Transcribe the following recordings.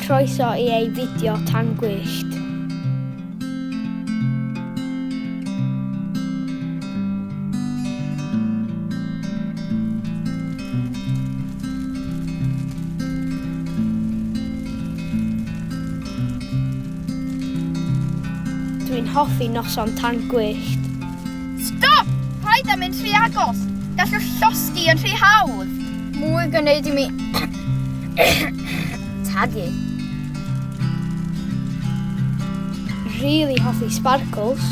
Croeso i ei fideo Tân Gwyllt. Dwi'n hoffi noson Tân Gwyllt. Stop! Paid am mynd rhy agos. Gallwch llosgi yn rhy hawdd. Mwy gwneud I mi tagu. Really hoffi sparkles.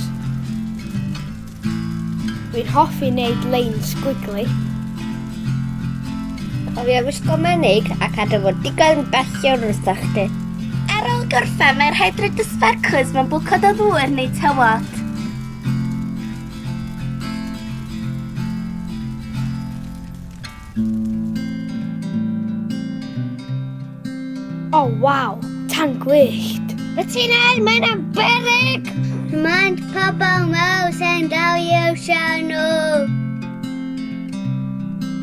Dwi'n hoffi wneud lein sgwigli. Cofio wisgo menig a cadw fod digon bellio wrthoch chdi. Ar ôl gorffen, mae'r rhaid roed y sparkles mewn bwcod o ddŵr neu tywod. Oh waw, Tân Gwyllt. Ti'n el, mae'n amberig! Mae'n pobl mawr sy'n dalio sianw.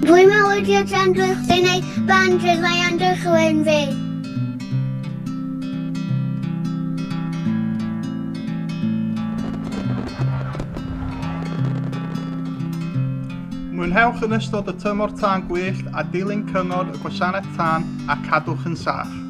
Pwy mae wedi Tân Gwyllt sy'n ei bandrydd mae am dychwyn fi? Mwynhewch yn ystod y tymor Tân Gwyllt a dilyn cyngor y gwasanaeth tân a cadwch yn saff.